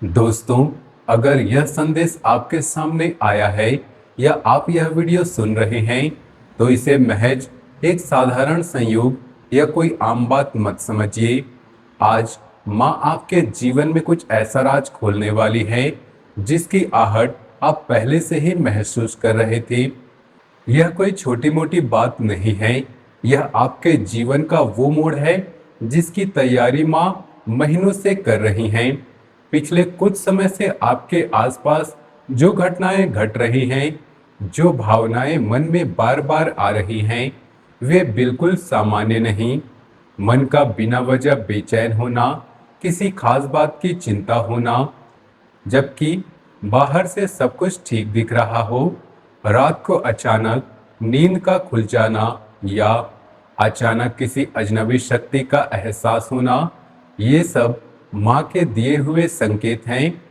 दोस्तों, अगर यह संदेश आपके सामने आया है या आप यह वीडियो सुन रहे हैं, तो इसे महज एक साधारण संयोग या कोई आम बात मत समझिए। आज माँ आपके जीवन में कुछ ऐसा राज खोलने वाली है, जिसकी आहट आप पहले से ही महसूस कर रहे थे। यह कोई छोटी मोटी बात नहीं है। यह आपके जीवन का वो मोड़ है जिसकी तैयारी माँ महीनों से कर रही हैं। पिछले कुछ समय से आपके आसपास जो घटनाएं घट रही हैं, जो भावनाएं मन में बार बार आ रही हैं, वे बिल्कुल सामान्य नहीं। मन का बिना वजह बेचैन होना, किसी खास बात की चिंता होना, जबकि बाहर से सब कुछ ठीक दिख रहा हो, रात को अचानक नींद का खुल जाना या अचानक किसी अजनबी शक्ति का एहसास होना, ये सब माँ के दिए हुए संकेत हैं।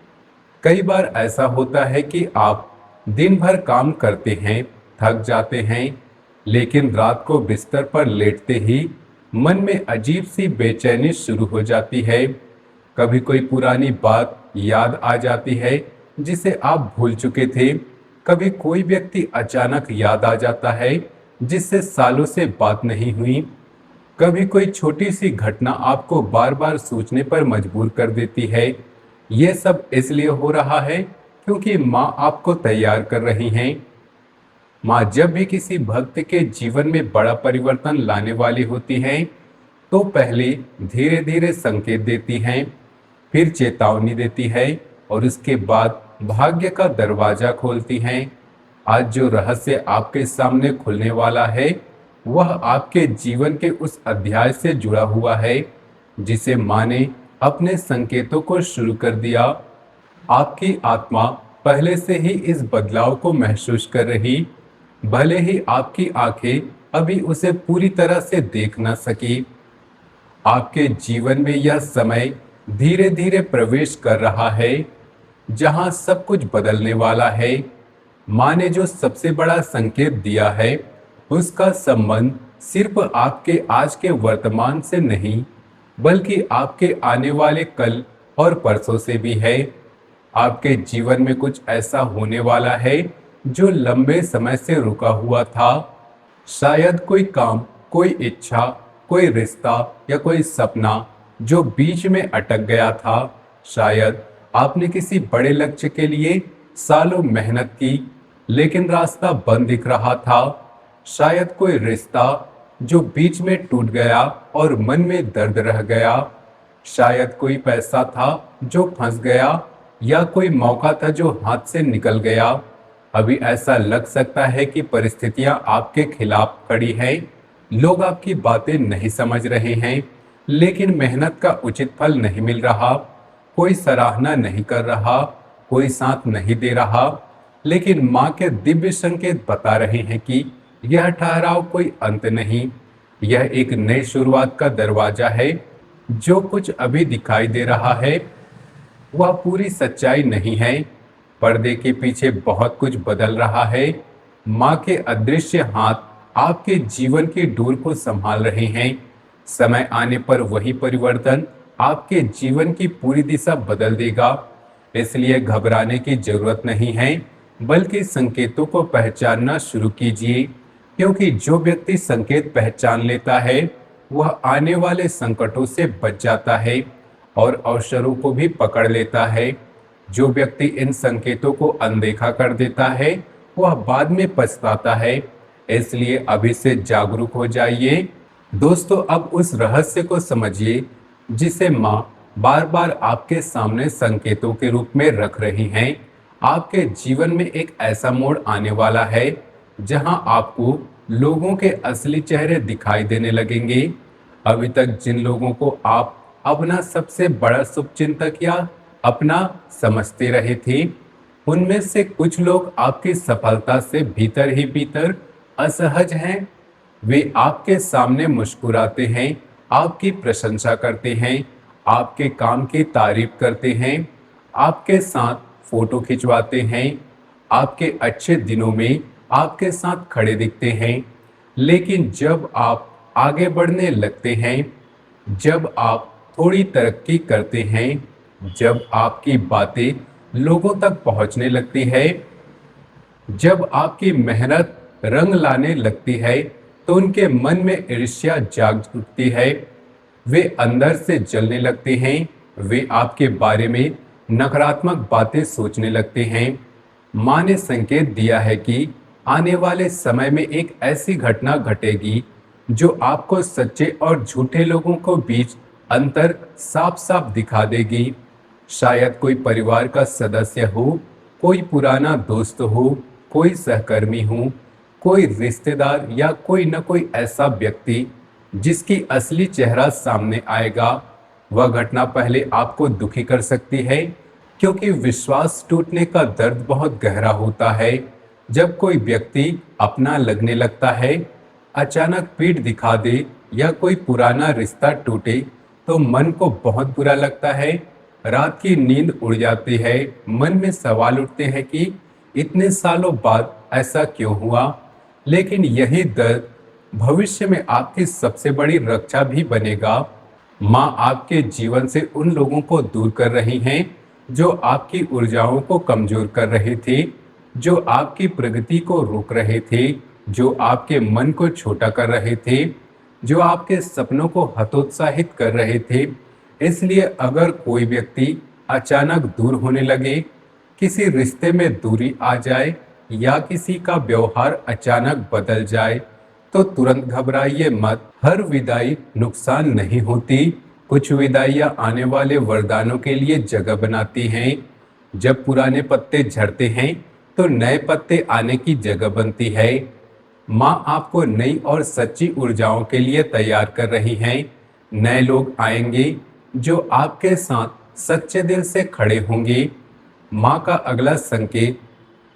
कई बार ऐसा होता है कि आप दिन भर काम करते हैं, थक जाते हैं, लेकिन रात को बिस्तर पर लेटते ही मन में अजीब सी बेचैनी शुरू हो जाती है। कभी कोई पुरानी बात याद आ जाती है जिसे आप भूल चुके थे। कभी कोई व्यक्ति अचानक याद आ जाता है जिससे सालों से बात नहीं हुई। कभी कोई छोटी सी घटना आपको बार बार सोचने पर मजबूर कर देती है। यह सब इसलिए हो रहा है क्योंकि माँ आपको तैयार कर रही हैं। माँ जब भी किसी भक्त के जीवन में बड़ा परिवर्तन लाने वाली होती हैं, तो पहले धीरे धीरे संकेत देती हैं, फिर चेतावनी देती है और उसके बाद भाग्य का दरवाजा खोलती हैं। आज जो रहस्य आपके सामने खुलने वाला है, वह आपके जीवन के उस अध्याय से जुड़ा हुआ है जिसे माँ ने अपने संकेतों को शुरू कर दिया। आपकी आत्मा पहले से ही इस बदलाव को महसूस कर रही, भले ही आपकी आंखें अभी उसे पूरी तरह से देख न सकी। आपके जीवन में यह समय धीरे धीरे प्रवेश कर रहा है जहां सब कुछ बदलने वाला है। माँ ने जो सबसे बड़ा संकेत दिया है, उसका संबंध सिर्फ आपके आज के वर्तमान से नहीं, बल्कि आपके आने वाले कल और परसों से भी है। आपके जीवन में कुछ ऐसा होने वाला है जो लंबे समय से रुका हुआ था। शायद कोई काम, कोई इच्छा, कोई रिश्ता या कोई सपना जो बीच में अटक गया था। शायद आपने किसी बड़े लक्ष्य के लिए सालों मेहनत की, लेकिन रास्ता बंद दिख रहा था। शायद कोई रिश्ता जो बीच में टूट गया और मन में दर्द रह गया। शायद कोई पैसा था जो फंस गया, या कोई मौका था जो हाथ से निकल गया। अभी ऐसा लग सकता है कि परिस्थितियां आपके खिलाफ खड़ी हैं, लोग आपकी बातें नहीं समझ रहे हैं, लेकिन मेहनत का उचित फल नहीं मिल रहा। कोई सराहना नहीं कर रहा, कोई साथ नहीं दे रहा। लेकिन माँ के दिव्य संकेत बता रहे हैं कि यह ठहराव कोई अंत नहीं, यह एक नई शुरुआत का दरवाजा है। जो कुछ अभी दिखाई दे रहा है, वह पूरी सच्चाई नहीं है। पर्दे के पीछे बहुत कुछ बदल रहा है। माँ के अदृश्य हाथ आपके जीवन की डोर को संभाल रहे हैं। समय आने पर वही परिवर्तन आपके जीवन की पूरी दिशा बदल देगा। इसलिए घबराने की जरूरत नहीं है, बल्कि संकेतों को पहचानना शुरू कीजिए, क्योंकि जो व्यक्ति संकेत पहचान लेता है, वह आने वाले संकटों से बच जाता है और अवसरों को भी पकड़ लेता है। जो व्यक्ति इन संकेतों को अनदेखा कर देता है, वह बाद में पछताता है। इसलिए अभी से जागरूक हो जाइए। दोस्तों, अब उस रहस्य को समझिए जिसे माँ बार बार आपके सामने संकेतों के रूप में रख रही हैं। आपके जीवन में एक ऐसा मोड़ आने वाला है जहां आपको लोगों के असली चेहरे दिखाई देने लगेंगे। अभी तक जिन लोगों को आप अपना सबसे बड़ा शुभचिंतक या अपना समझते रहे थे, उनमें से कुछ लोग आपकी सफलता से भीतर ही भीतर असहज हैं। वे आपके सामने मुस्कुराते हैं, आपकी प्रशंसा करते हैं, आपके काम की तारीफ करते हैं, आपके साथ फोटो खिंचवाते हैं, आपके अच्छे दिनों में आपके साथ खड़े दिखते हैं। लेकिन जब आप आगे बढ़ने लगते हैं, जब आप थोड़ी तरक्की करते हैं, जब आपकी बातें लोगों तक पहुंचने लगती है, जब आपकी मेहनत रंग लाने लगती है, तो उनके मन में ईर्ष्या जाग उठती है। वे अंदर से जलने लगते हैं। वे आपके बारे में नकारात्मक बातें सोचने लगते हैं। माँ ने संकेत दिया है कि आने वाले समय में एक ऐसी घटना घटेगी जो आपको सच्चे और झूठे लोगों को बीच अंतर साफ साफ दिखा देगी। शायद कोई परिवार का सदस्य हो, कोई पुराना दोस्त हो, कोई सहकर्मी हो, कोई रिश्तेदार या कोई न कोई ऐसा व्यक्ति जिसकी असली चेहरा सामने आएगा। वह घटना पहले आपको दुखी कर सकती है, क्योंकि विश्वास टूटने का दर्द बहुत गहरा होता है। जब कोई व्यक्ति अपना लगने लगता है, अचानक पीठ दिखा दे या कोई पुराना रिश्ता टूटे, तो मन को बहुत बुरा लगता है। रात की नींद उड़ जाती है। मन में सवाल उठते हैं कि इतने सालों बाद ऐसा क्यों हुआ। लेकिन यही दर्द भविष्य में आपकी सबसे बड़ी रक्षा भी बनेगा। माँ आपके जीवन से उन लोगों को दूर कर रही हैं जो आपकी ऊर्जाओं को कमजोर कर रहे थे, जो आपकी प्रगति को रोक रहे थे, जो आपके मन को छोटा कर रहे थे, जो आपके सपनों को हतोत्साहित कर रहे थे। इसलिए अगर कोई व्यक्ति अचानक दूर होने लगे, किसी रिश्ते में दूरी आ जाए या किसी का व्यवहार अचानक बदल जाए, तो तुरंत घबराइए मत। हर विदाई नुकसान नहीं होती। कुछ विदाइयां आने वाले वरदानों के लिए जगह बनाती हैं। जब पुराने पत्ते झड़ते हैं, तो नए पत्ते आने की जगह बनती है। माँ आपको नई और सच्ची ऊर्जाओं के लिए तैयार कर रही हैं। नए लोग आएंगे जो आपके साथ सच्चे दिल से खड़े होंगे। माँ का अगला संकेत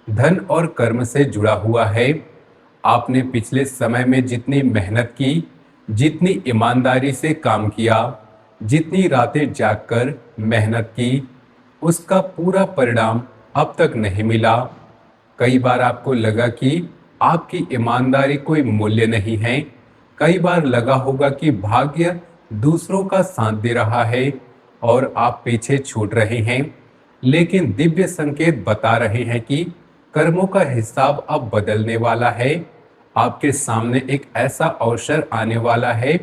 धन और कर्म से जुड़ा हुआ है। आपने पिछले समय में जितनी मेहनत की, जितनी ईमानदारी से काम किया, जितनी रातें जागकर मेहनत की, उसका पूरा परिणाम अब तक नहीं मिला। कई बार आपको लगा कि आपकी ईमानदारी कोई मूल्य नहीं है। कई बार लगा होगा कि भाग्य दूसरों का साथ दे रहा है और आप पीछे छूट रहे हैं। लेकिन दिव्य संकेत बता रहे हैं कि कर्मों का हिसाब अब बदलने वाला है। आपके सामने एक ऐसा अवसर आने वाला है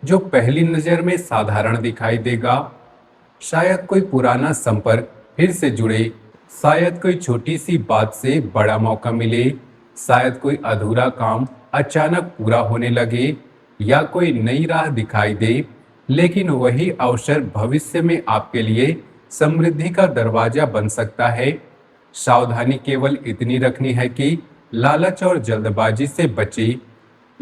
जो पहली नजर में साधारण दिखाई देगा। शायद कोई पुराना संपर्क फिर से जुड़े, शायद कोई छोटी सी बात से बड़ा मौका मिले, शायद कोई अधूरा काम अचानक पूरा होने लगे या कोई नई राह दिखाई दे। लेकिन वही अवसर भविष्य में आपके लिए समृद्धि का दरवाजा बन सकता है। सावधानी केवल इतनी रखनी है कि लालच और जल्दबाजी से बचे।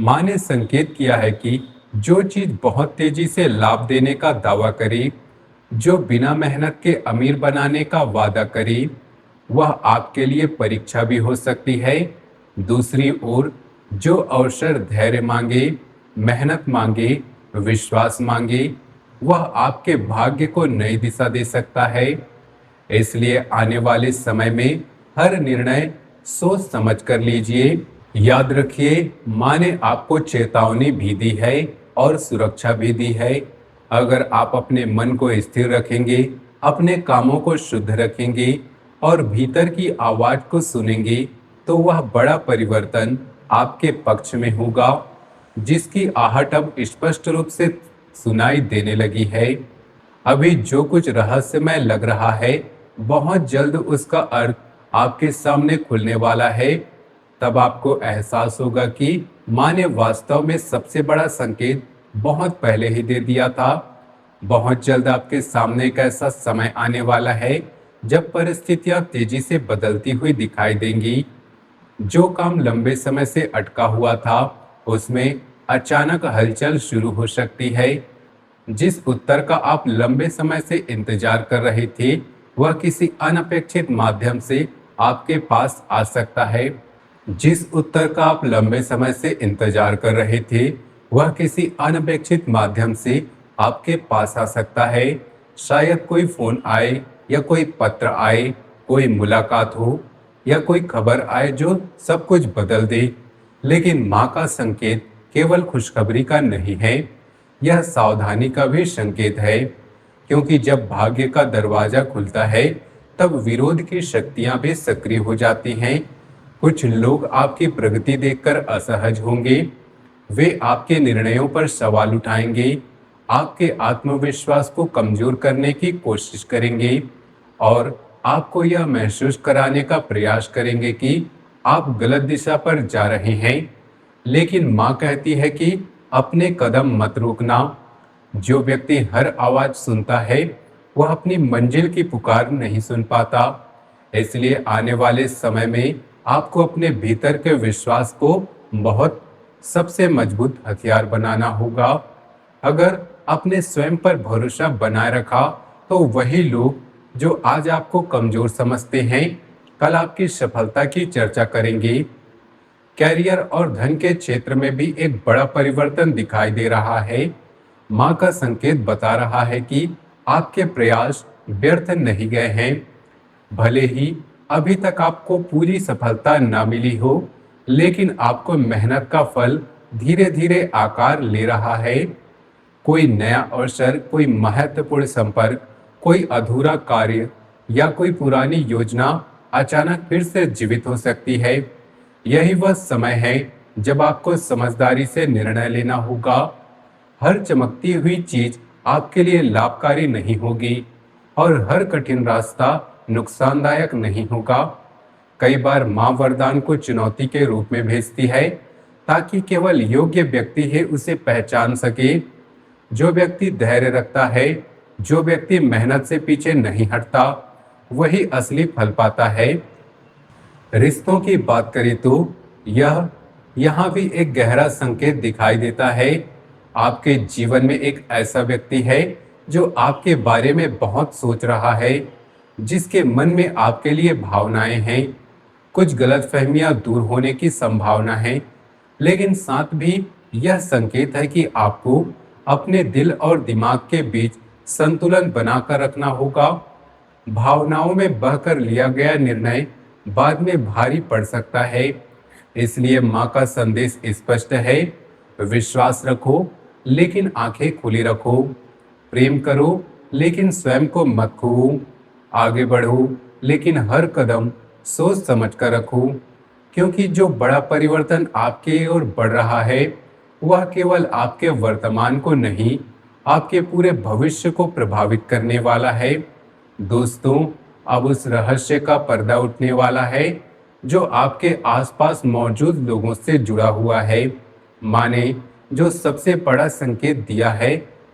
माँ ने संकेत किया है कि जो चीज बहुत तेजी से लाभ देने का दावा करे, जो बिना मेहनत के अमीर बनाने का वादा करे, वह आपके लिए परीक्षा भी हो सकती है। दूसरी ओर जो अवसर धैर्य मांगे, मेहनत मांगे, विश्वास मांगे, वह आपके भाग्य को नई दिशा दे सकता है। इसलिए आने वाले समय में हर निर्णय सोच समझ कर लीजिए। याद रखिए, माँ ने आपको चेतावनी भी दी है और सुरक्षा भी दी है। अगर आप अपने मन को स्थिर रखेंगे, अपने कामों को शुद्ध रखेंगे और भीतर की आवाज को सुनेंगे, तो वह बड़ा परिवर्तन आपके पक्ष में होगा, जिसकी आहट अब स्पष्ट रूप से सुनाई देने लगी है। अभी जो कुछ रहस्यमय लग रहा है, बहुत जल्द उसका अर्थ आपके सामने खुलने वाला है। तब आपको एहसास होगा कि माँ ने वास्तव में सबसे बड़ा संकेत बहुत पहले ही दे दिया था। बहुत जल्द आपके सामने एक ऐसा समय आने वाला है जब परिस्थितियां तेजी से बदलती हुई दिखाई देंगी। जो काम लंबे समय से अटका हुआ था, उसमें अचानक हलचल शुरू हो सकती है। जिस उत्तर का आप लंबे समय से इंतजार कर रहे थे, वह किसी अनपेक्षित माध्यम से आपके पास आ सकता है। जिस उत्तर का आप लंबे समय से इंतजार कर रहे थे, वह किसी अनपेक्षित माध्यम से आपके पास आ सकता है। शायद कोई फोन आए या कोई पत्र आए, कोई मुलाकात हो या कोई खबर आए जो सब कुछ बदल दे। लेकिन माँ का संकेत केवल खुशखबरी का नहीं है, यह सावधानी का भी संकेत है। क्योंकि जब भाग्य का दरवाजा खुलता है तब विरोध की शक्तियां भी सक्रिय हो जाती हैं। कुछ लोग आपकी प्रगति देखकर असहज होंगे। वे आपके निर्णयों पर सवाल उठाएंगे, आपके आत्मविश्वास को कमजोर करने की कोशिश करेंगे और आपको यह महसूस कराने का प्रयास करेंगे कि आप गलत दिशा पर जा रहे हैं। लेकिन माँ कहती है कि अपने कदम मत रोकना। जो व्यक्ति हर आवाज सुनता है वह अपनी मंजिल की पुकार नहीं सुन पाता। इसलिए आने वाले समय में आपको अपने भीतर के विश्वास को बहुत सबसे मजबूत हथियार बनाना होगा। अगर अपने स्वयं पर भरोसा बनाए रखा तो वही लोग जो आज आपको कमजोर समझते हैं कल आपकी सफलता की चर्चा करेंगे। कैरियर और धन के क्षेत्र में भी एक बड़ा परिवर्तन दिखाई दे रहा है। माँ का संकेत बता रहा है कि आपके प्रयास व्यर्थ नहीं गए हैं। भले ही अभी तक आपको पूरी सफलता ना मिली हो, लेकिन आपको मेहनत का फल धीरे धीरे आकार ले रहा है। कोई नया अवसर, कोई महत्वपूर्ण संपर्क, कोई अधूरा कार्य या कोई पुरानी योजना अचानक फिर से जीवित हो सकती है। यही वह समय है जब आपको समझदारी से निर्णय लेना होगा। हर चमकती हुई चीज आपके लिए लाभकारी नहीं होगी और हर कठिन रास्ता नुकसानदायक नहीं होगा। कई बार माँ वरदान को चुनौती के रूप में भेजती है ताकि केवल योग्य व्यक्ति ही उसे पहचान सके। जो व्यक्ति धैर्य रखता है, जो व्यक्ति मेहनत से पीछे नहीं हटता, वही असली फल पाता है। रिश्तों की बात करें तो यह यहाँ भी एक गहरा संकेत दिखाई देता है। आपके जीवन में एक ऐसा व्यक्ति है जो आपके बारे में बहुत सोच रहा है, जिसके मन में आपके लिए भावनाएं हैं। कुछ गलतफहमियां दूर होने की संभावना है, लेकिन साथ भी यह संकेत है कि आपको अपने दिल और दिमाग के बीच संतुलन बनाकर रखना होगा। भावनाओं में बहकर लिया गया निर्णय बाद में भारी पड़ सकता है। इसलिए माँ का संदेश स्पष्ट है, विश्वास रखो लेकिन आंखें खुली रखो। प्रेम करो लेकिन स्वयं को मत खोओ। आगे बढ़ो लेकिन हर कदम सोच समझ कर रखो, क्योंकि जो बड़ा परिवर्तन आपके ओर बढ़ रहा है वह केवल आपके वर्तमान को नहीं, आपके पूरे भविष्य को प्रभावित करने वाला है। दोस्तों, अब उस रहस्य का पर्दा उठने वाला है जो आपके आसपास मौजूद लोगों से जुड़ा हुआ है। माँ ने जो सबसे बड़ा संकेत दिया है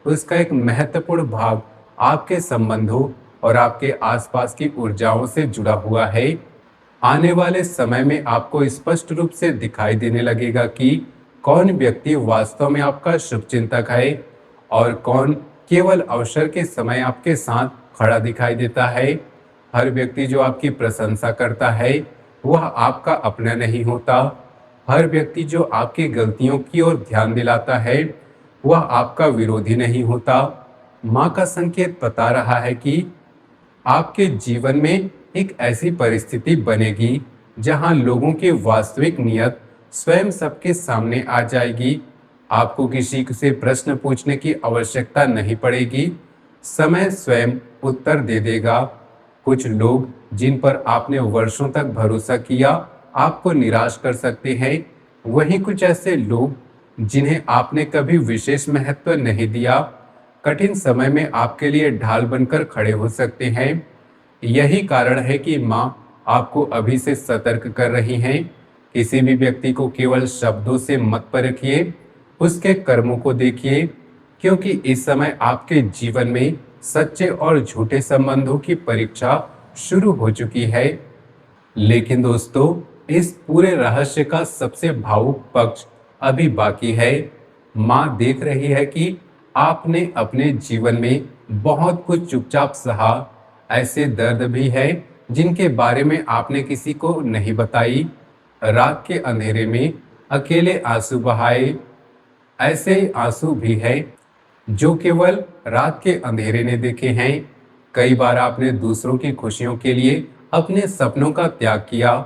उसका एक महत्वपूर्ण भाग आपके संबंधों और आपके आसपास की ऊर्जाओं से जुड़ा हुआ है। आने वाले समय में आपको स्पष्ट रूप से दिखाई देने लगेगा कि कौन व्यक्ति वास्तव में आपका शुभचिंतक है और कौन केवल अवसर के समय आपके साथ खड़ा दिखाई देता है। हर व्यक्ति जो आपकी प्रशंसा करता है वह आपका अपना नहीं होता। हर व्यक्ति जो आपकी गलतियों की ओर ध्यान दिलाता है वह आपका विरोधी नहीं होता। माँ का संकेत बता रहा है कि आपके जीवन में एक ऐसी परिस्थिति बनेगी जहां लोगों की वास्तविक नियत स्वयं सबके सामने आ जाएगी। आपको किसी से प्रश्न पूछने की आवश्यकता नहीं पड़ेगी, समय स्वयं उत्तर दे देगा। कुछ लोग जिन पर आपने वर्षों तक भरोसा किया आपको निराश कर सकते हैं। वहीं कुछ ऐसे लोग जिन्हें आपने कभी विशेष महत्व नहीं दिया कठिन समय में आपके लिए ढाल बनकर खड़े हो सकते हैं। यही कारण है कि माँ आपको अभी से सतर्क कर रही हैं। किसी भी व्यक्ति को केवल शब्दों से मत परखिए, उसके कर्मों को देखिए, क्योंकि इस समय आपके जीवन में सच्चे और झूठे संबंधों की परीक्षा शुरू हो चुकी है। लेकिन दोस्तों, इस पूरे रहस्य का सबसे भावुक पक्ष अभी बाकी है। माँ देख रही है कि आपने अपने जीवन में बहुत कुछ चुपचाप सहा। ऐसे दर्द भी है जिनके बारे में आपने किसी को नहीं बताई। रात के अंधेरे में अकेले आंसू बहाए। ऐसे आंसू भी है जो केवल रात के अंधेरे ने देखे हैं। कई बार आपने दूसरों की खुशियों के लिए अपने सपनों का त्याग किया,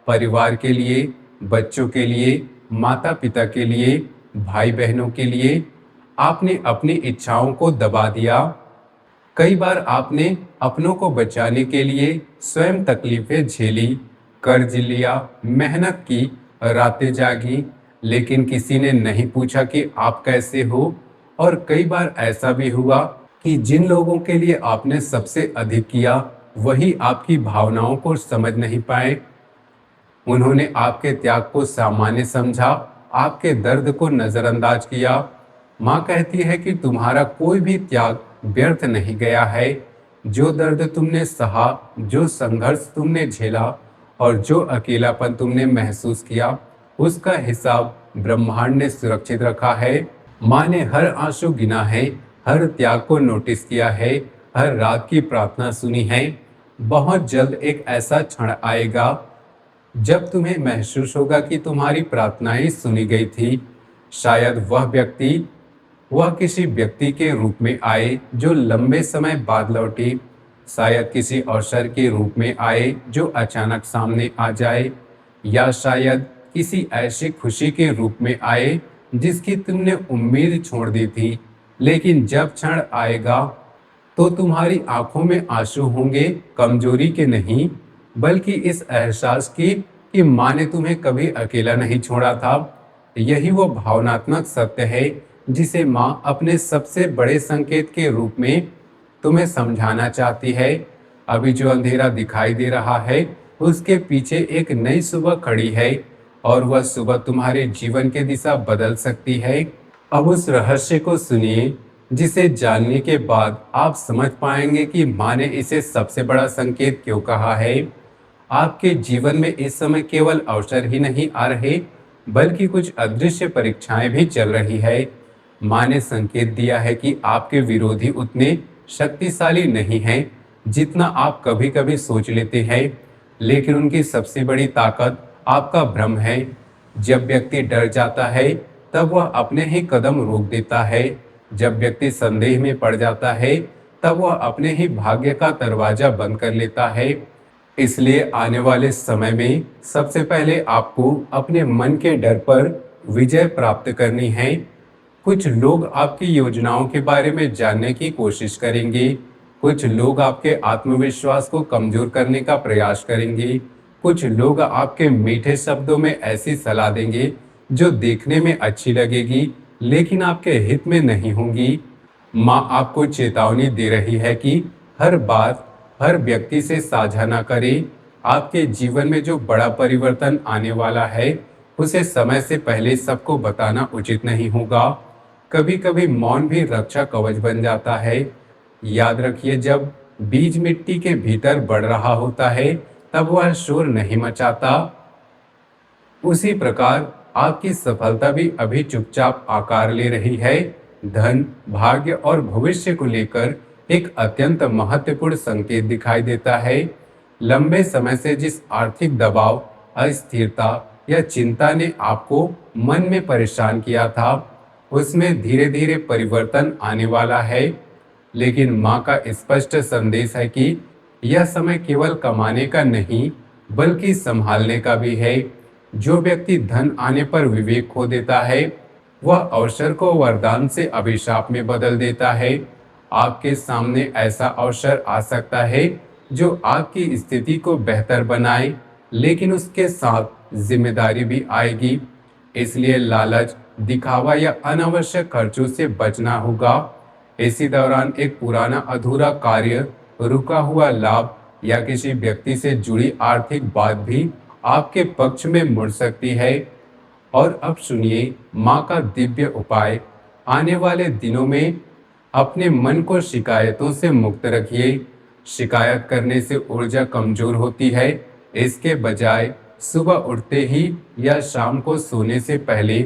परिवार के लिए, बच्चों के लिए, माता पिता के लिए, भाई बहनों के लिए। आपने अपनी इच्छाओं को दबा दिया। कई बार आपने अपनों को बचाने के लिए स्वयं तकलीफें झेली, कर्ज लिया, मेहनत की, रातें जागी, लेकिन किसी ने नहीं पूछा कि आप कैसे हो। और कई बार ऐसा भी हुआ कि जिन लोगों के लिए आपने सबसे अधिक किया, वही आपकी भावनाओं को समझ नहीं पाए। उन्होंने आपके त्याग को सामान्य समझा, आपके दर्द को नजरअंदाज किया। माँ कहती है कि तुम्हारा कोई भी त्याग व्यर्थ नहीं गया है। जो दर्द तुमने सहा, जो संघर्ष तुमने झेला और जो अकेलापन तुमने महसूस किया, उसका हिसाब ब्रह्मांड ने सुरक्षित रखा है। माँ ने हर आंसू गिना है, हर त्याग को नोटिस किया है, हर रात की प्रार्थना सुनी है। बहुत जल्द एक ऐसा क्षण आएगा जब तुम्हें महसूस होगा कि तुम्हारी प्रार्थनाएं सुनी गई थी। शायद वह किसी व्यक्ति के रूप में आए जो लंबे समय बाद लौटे, शायद किसी अवसर के रूप में आए जो अचानक सामने आ जाए, या शायद किसी ऐसी खुशी के रूप में आए जिसकी तुमने उम्मीद छोड़ दी थी। लेकिन जब क्षण आएगा तो तुम्हारी आंखों में आंसू होंगे, कमजोरी के नहीं, बल्कि इस एहसास की कि माँ ने तुम्हें कभी अकेला नहीं छोड़ा था। यही वो भावनात्मक सत्य है जिसे माँ अपने सबसे बड़े संकेत के रूप में तुम्हें समझाना चाहती है। अभी जो अंधेरा दिखाई दे रहा है, उसके पीछे एक नई सुबह खड़ी है, और वह सुबह तुम्हारे जीवन की दिशा बदल सकती है। अब उस रहस्य को सुनिए जिसे जानने के बाद आप समझ पाएंगे कि माँ ने इसे सबसे बड़ा संकेत क्यों कहा है। आपके जीवन में इस समय केवल अवसर ही नहीं आ रहे, बल्कि कुछ अदृश्य परीक्षाएं भी चल रही है। माँ ने संकेत दिया है कि आपके विरोधी उतने शक्तिशाली नहीं हैं जितना आप कभी कभी सोच लेते हैं, लेकिन उनकी सबसे बड़ी ताकत आपका भ्रम है। जब व्यक्ति डर जाता है, तब वह अपने ही कदम रोक देता है। जब व्यक्ति संदेह में पड़ जाता है, तब वह अपने ही भाग्य का दरवाजा बंद कर लेता है। इसलिए आने वाले समय में सबसे पहले आपको अपने मन के डर पर विजय प्राप्त करनी है। कुछ लोग आपकी योजनाओं के बारे में जानने की कोशिश करेंगे, कुछ लोग आपके आत्मविश्वास को कमजोर करने का प्रयास करेंगे, कुछ लोग आपके मीठे शब्दों में ऐसी सलाह देंगे जो देखने में अच्छी लगेगी लेकिन आपके हित में नहीं होंगी। माँ आपको चेतावनी दे रही है कि हर बात हर व्यक्ति से साझा ना करें। आपके जीवन में जो बड़ा परिवर्तन आने वाला है, उसे समय से पहले सबको बताना उचित नहीं होगा। कभी कभी मौन भी रक्षा कवच बन जाता है। याद रखिए, जब बीज मिट्टी के भीतर बढ़ रहा होता है, तब वह शोर नहीं मचाता। उसी प्रकार आपकी सफलता भी अभी चुपचाप आकार ले रही है। धन, भाग्य और भविष्य को लेकर एक अत्यंत महत्वपूर्ण संकेत दिखाई देता है। लंबे समय से जिस आर्थिक दबाव, अस्थिरता या चिंता ने आपको मन में परेशान किया था, उसमें धीरे धीरे परिवर्तन आने वाला है। लेकिन माँ का स्पष्ट संदेश है कि यह समय केवल कमाने का नहीं, बल्कि संभालने का भी है। जो व्यक्ति धन आने पर विवेक खो देता है, वह अवसर को वरदान से अभिशाप में बदल देता है। आपके सामने ऐसा अवसर आ सकता है जो आपकी स्थिति को बेहतर बनाए, लेकिन उसके साथ जिम्मेदारी भी आएगी। इसलिए लालच, दिखावा या अनावश्यक खर्चों से बचना होगा। इसी दौरान एक पुराना अधूरा कार्य, रुका हुआ लाभ या किसी व्यक्ति से जुड़ी आर्थिक बात भी आपके पक्ष में मुड़ सकती है। और अब सुनिए माँ का दिव्य उपाय। आने वाले दिनों में अपने मन को शिकायतों से मुक्त रखिए। शिकायत करने से ऊर्जा कमजोर होती है। इसके बजाय सुबह उठते ही या शाम को सोने से पहले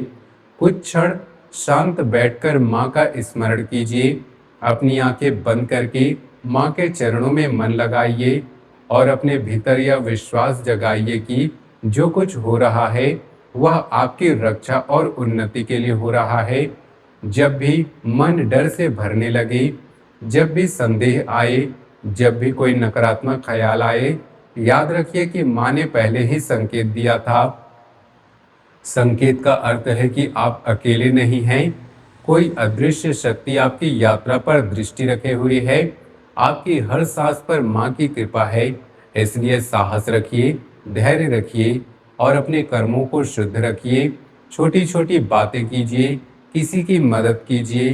कुछ क्षण शांत बैठकर माँ का स्मरण कीजिए। अपनी आंखें बंद करके माँ के चरणों में मन लगाइए और अपने भीतर यह विश्वास जगाइए कि जो कुछ हो रहा है वह आपकी रक्षा और उन्नति के लिए हो रहा है। जब भी मन डर से भरने लगे, जब भी संदेह आए, जब भी कोई नकारात्मक ख्याल आए, याद रखिए कि माँ ने पहले ही संकेत दिया था। संकेत का अर्थ है कि आप अकेले नहीं हैं। कोई अदृश्य शक्ति आपकी यात्रा पर दृष्टि रखे हुए है। आपकी हर सांस पर माँ की कृपा है। इसलिए साहस रखिए, धैर्य रखिए और अपने कर्मों को शुद्ध रखिए। छोटी छोटी बातें कीजिए, किसी की मदद कीजिए,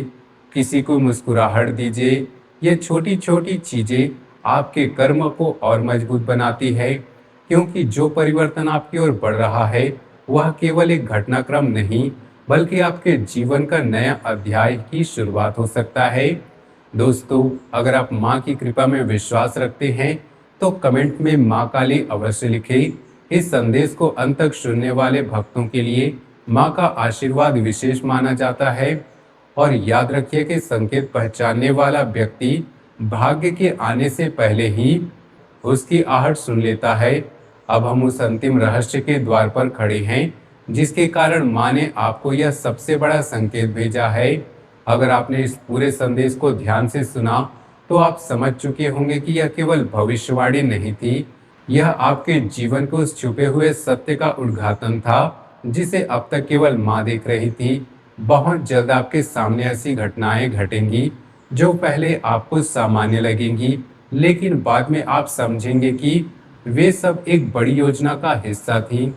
किसी को मुस्कुराहट दीजिए। ये छोटी छोटी चीजें आपके कर्म को और मजबूत बनाती है, क्योंकि जो परिवर्तन आपकी ओर बढ़ रहा है वह केवल एक घटनाक्रम नहीं, बल्कि आपके जीवन का नया अध्याय की शुरुआत हो सकता है। दोस्तों, अगर आप माँ की कृपा में विश्वास रखते हैं तो कमेंट में माँ काली अवश्य लिखें। इस संदेश को अंत तक सुनने वाले भक्तों के लिए माँ का आशीर्वाद विशेष माना जाता है। और याद रखिए कि संकेत पहचानने वाला व्यक्ति भाग्य के आने से पहले ही उसकी आहट सुन लेता है। अब हम उस अंतिम रहस्य के द्वार पर खड़े हैं, जिसके कारण माँ ने आपको यह सबसे बड़ा संकेत भेजा है। अगर आपने इस पूरे संदेश को ध्यान से सुना तो आप समझ चुके होंगे कि यह केवल भविष्यवाणी नहीं थी, यह आपके जीवन को उस छुपे हुए सत्य का उद्घाटन था जिसे अब तक केवल माँ देख रही थी। बहुत जल्द आपके सामने ऐसी घटनाएं घटेंगी जो पहले आपको सामान्य लगेंगी, लेकिन बाद में आप समझेंगे कि वे सब एक बड़ी योजना का हिस्सा थी।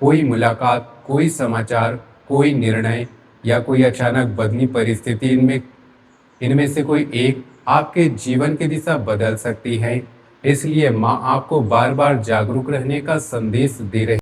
कोई मुलाकात, कोई समाचार, कोई निर्णय या कोई अचानक बदली परिस्थिति, इनमें इनमें से कोई एक आपके जीवन की दिशा बदल सकती है। इसलिए माँ आपको बार बार जागरूक रहने का संदेश दे रही